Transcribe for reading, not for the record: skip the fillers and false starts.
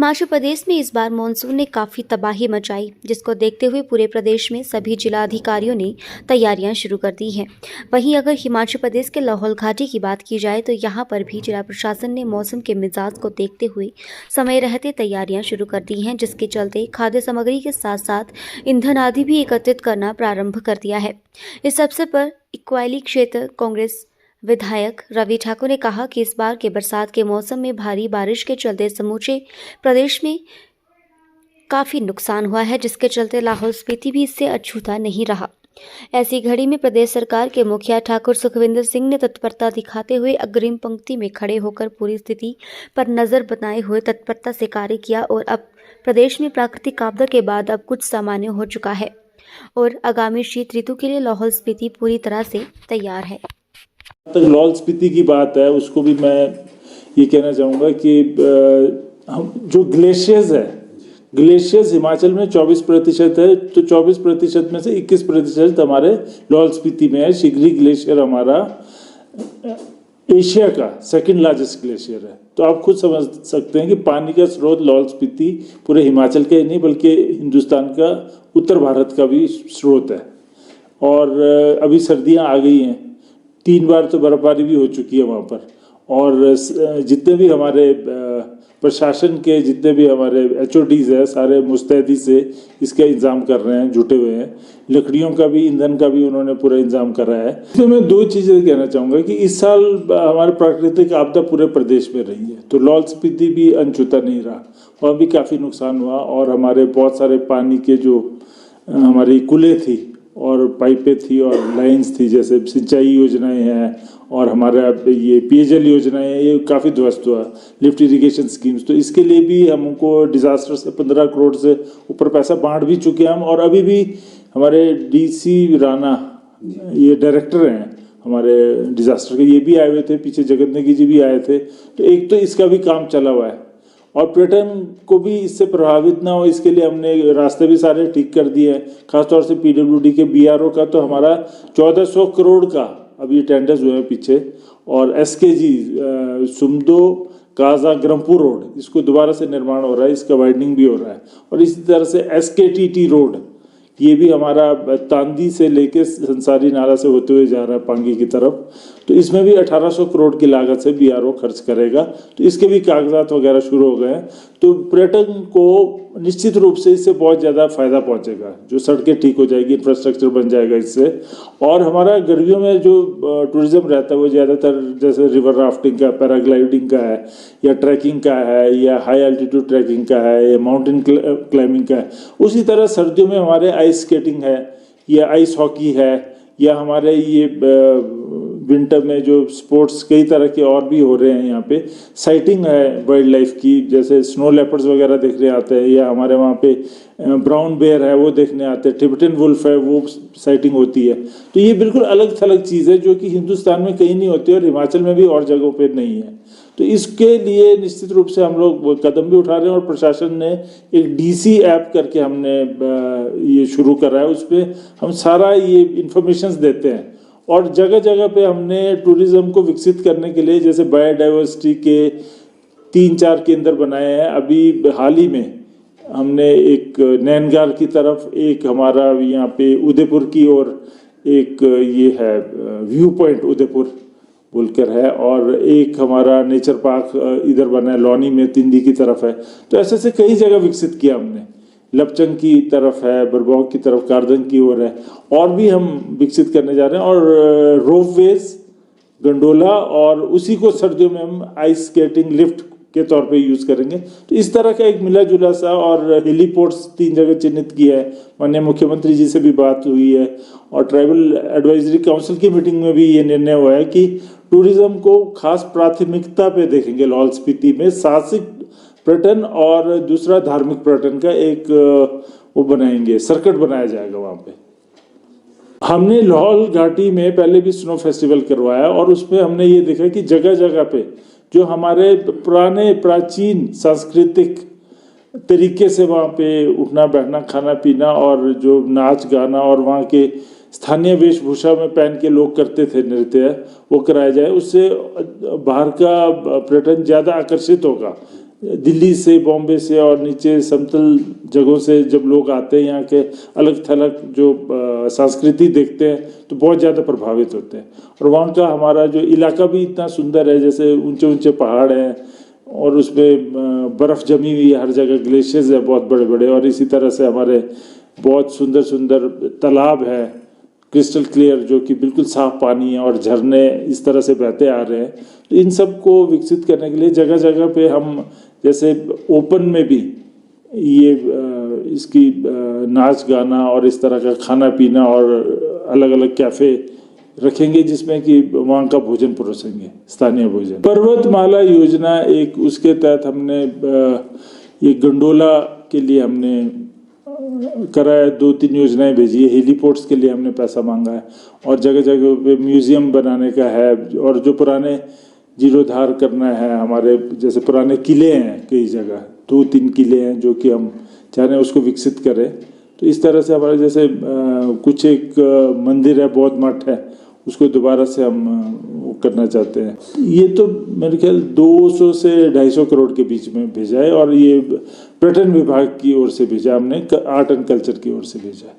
हिमाचल प्रदेश में इस बार मानसून ने काफ़ी तबाही मचाई, जिसको देखते हुए पूरे प्रदेश में सभी जिला अधिकारियों ने तैयारियां शुरू कर दी हैं। वहीं अगर हिमाचल प्रदेश के लाहौल घाटी की बात की जाए तो यहां पर भी जिला प्रशासन ने मौसम के मिजाज को देखते हुए समय रहते तैयारियां शुरू कर दी हैं, जिसके चलते खाद्य सामग्री के साथ साथ ईंधन आदि भी एकत्रित करना प्रारंभ कर दिया है। इस अवसर पर इक्वाली क्षेत्र कांग्रेस विधायक रवि ठाकुर ने कहा कि इस बार के बरसात के मौसम में भारी बारिश के चलते समूचे प्रदेश में काफ़ी नुकसान हुआ है, जिसके चलते लाहौल स्पीति भी इससे अछूता नहीं रहा। ऐसी घड़ी में प्रदेश सरकार के मुखिया ठाकुर सुखविंदर सिंह ने तत्परता दिखाते हुए अग्रिम पंक्ति में खड़े होकर पूरी स्थिति पर नज़र बनाए हुए तत्परता से कार्य किया और अब प्रदेश में प्राकृतिक आपदा के बाद अब कुछ सामान्य हो चुका है और आगामी शीत ऋतु के लिए लाहौल स्पीति पूरी तरह से तैयार है। तक लाहौल स्पीति की बात है, उसको भी मैं ये कहना चाहूँगा कि हम जो ग्लेशियर्स हिमाचल में 24% है, तो 24% में से 21% हमारे लाहौल स्पीति में है। शिगरी ग्लेशियर हमारा एशिया का सेकंड लार्जेस्ट ग्लेशियर है। तो आप खुद समझ सकते हैं कि पानी का स्रोत लाहौल स्पीति पूरे हिमाचल का ही नहीं बल्कि हिंदुस्तान का उत्तर भारत का भी स्रोत है। और अभी सर्दियाँ आ गई हैं, 3 बार तो बर्फबारी भी हो चुकी है वहाँ पर। और जितने भी हमारे प्रशासन के जितने भी हमारे HODs है, सारे मुस्तैदी से इसका इंतजाम कर रहे हैं, जुटे हुए हैं। लकड़ियों का भी, ईंधन का भी उन्होंने पूरा इंतजाम कर रहा है। इसमें मैं 2 चीज़ें कहना चाहूँगा कि इस साल हमारे प्राकृतिक आपदा पूरे प्रदेश में रही है, तो लाहौल स्पीति भी अनछूता नहीं रहा, वहाँ भी काफ़ी नुकसान हुआ। और हमारे बहुत सारे पानी के जो हमारी कुलें थी और पाइपें थी और लाइंस थी, जैसे सिंचाई योजनाएं हैं और हमारा ये पेयजल योजनाएं हैं, ये काफ़ी ध्वस्त हुआ। लिफ्ट इरिगेशन स्कीम्स, तो इसके लिए भी हमको डिज़ास्टर से 15 करोड़ से ऊपर पैसा बांट भी चुके हैं हम। और अभी भी हमारे DC राणा, ये डायरेक्टर हैं हमारे डिज़ास्टर के, ये भी आए हुए थे, पीछे जगत नेगी जी भी आए थे। तो एक तो इसका भी काम चला हुआ है और पर्यटन को भी इससे प्रभावित ना हो, इसके लिए हमने रास्ते भी सारे ठीक कर दिए हैं। खासतौर से PWD के BRO का तो हमारा 1400 करोड़ का अभी टेंडर्स हुए हैं पीछे। और SKG सुमदो काजा ग्रमपुर रोड, इसको दोबारा से निर्माण हो रहा है, इसका वाइडनिंग भी हो रहा है। और इसी तरह से SKTT रोड, ये भी हमारा तांदी से लेके संसारी नाला से होते हुए जा रहा है पांगी की तरफ। तो इसमें भी 1800 करोड़ की लागत से BRO खर्च करेगा, तो इसके भी कागजात वगैरह शुरू हो गए हैं। तो पर्यटन को निश्चित रूप से इससे बहुत ज़्यादा फायदा पहुंचेगा, जो सड़कें ठीक हो जाएगी, इंफ्रास्ट्रक्चर बन जाएगा इससे। और हमारा गर्मियों में जो टूरिज्म रहता है वो ज़्यादातर जैसे रिवर राफ्टिंग का, पैराग्लाइडिंग का है, या ट्रैकिंग का है, या हाई एल्टीट्यूड ट्रैकिंग का है, या माउंटेन क्लाइंबिंग का है। उसी तरह सर्दियों में हमारे आइस स्केटिंग है, या आइस हॉकी है, या हमारे ये विंटर में जो स्पोर्ट्स कई तरह के और भी हो रहे हैं। यहाँ पे साइटिंग है वाइल्ड लाइफ की, जैसे स्नो लेपर्ड्स वगैरह देखने आते हैं, या हमारे वहाँ पे ब्राउन बेयर है वो देखने आते हैं, टिबेटन वुल्फ है वो साइटिंग होती है। तो ये बिल्कुल अलग थलग चीज़ है जो कि हिंदुस्तान में कहीं नहीं होती और हिमाचल में भी और जगहों पर नहीं है। तो इसके लिए निश्चित रूप से हम लोग कदम भी उठा रहे हैं और प्रशासन ने एक DC ऐप करके हमने ये शुरू करा है, उस पर हम सारा ये इंफॉर्मेशंस देते हैं। और जगह जगह पे हमने टूरिज्म को विकसित करने के लिए जैसे बायोडाइवर्सिटी के 3-4 केंद्र बनाए हैं। अभी हाल ही में हमने एक नैनगार की तरफ, एक हमारा यहाँ पे उदयपुर की ओर एक ये है व्यू पॉइंट उदयपुर बोलकर है, और एक हमारा नेचर पार्क इधर बना है लौनी में, तिंदी की तरफ है। तो ऐसे से कई जगह विकसित किया हमने, लपचंग की तरफ है, बरबौग की तरफ, कारदंग की ओर है, और भी हम विकसित करने जा रहे हैं। और रोपवेज, गंडोला, और उसी को सर्दियों में हम आइस स्केटिंग लिफ्ट के तौर पे यूज़ करेंगे। तो इस तरह का एक मिला जुला सा, और हेलीपोर्ट्स 3 जगह चिन्हित किया है। माननीय मुख्यमंत्री जी से भी बात हुई है और ट्राइबल एडवाइजरी काउंसिल की मीटिंग में भी ये निर्णय हुआ है कि टूरिज्म को खास प्राथमिकता पे देखेंगे लाहौल स्पीति में। साहसिक पर्यटन और दूसरा धार्मिक पर्यटन का एक वो बनाएंगे, सर्किट बनाया जाएगा वहाँ पे। हमने लाहौल घाटी में पहले भी स्नो फेस्टिवल करवाया और उसमें हमने ये देखा कि जगह जगह पे जो हमारे पुराने प्राचीन सांस्कृतिक तरीके से वहाँ पे उठना बैठना, खाना पीना और जो नाच गाना और वहाँ के स्थानीय वेशभूषा में पहन के लोग करते थे नृत्य, वो कराया जाए। उससे बाहर का पर्यटन ज़्यादा आकर्षित होगा दिल्ली से, बॉम्बे से और नीचे समतल जगहों से जब लोग आते हैं, यहाँ के अलग थलग जो संस्कृति देखते हैं तो बहुत ज़्यादा प्रभावित होते हैं। और वहाँ का हमारा जो इलाका भी इतना सुंदर है, जैसे ऊंचे ऊंचे पहाड़ हैं और उसमें बर्फ़ जमी हुई है, हर जगह ग्लेशियर्स है बहुत बड़े बड़े, और इसी तरह से हमारे बहुत सुंदर सुंदर तालाब है क्रिस्टल क्लियर, जो कि बिल्कुल साफ पानी है, और झरने इस तरह से बहते आ रहे हैं। तो इन सब को विकसित करने के लिए जगह जगह पे हम जैसे ओपन में भी ये इसकी नाच गाना और इस तरह का खाना पीना और अलग अलग कैफ़े रखेंगे, जिसमें कि वहाँ का भोजन परोसेंगे, स्थानीय भोजन। पर्वतमाला योजना एक, उसके तहत हमने ये गंडोला के लिए हमने कराया, 2-3 योजनाएं भेजी है। हेलीपोर्ट्स के लिए हमने पैसा मांगा है, और जगह जगह पे म्यूज़ियम बनाने का है, और जो पुराने जीर्णोद्धार करना है, हमारे जैसे पुराने किले हैं, कई जगह 2-3 किले हैं जो कि हम चाह रहे हैं उसको विकसित करें। तो इस तरह से हमारे जैसे कुछ एक मंदिर है, बौद्ध मठ है, उसको दोबारा से हम वो करना चाहते हैं। ये तो मेरे ख्याल 200 से 250 करोड़ के बीच में भेजा है, और ये पर्यटन विभाग की ओर से भेजा, हमने आर्ट एंड कल्चर की ओर से भेजा है।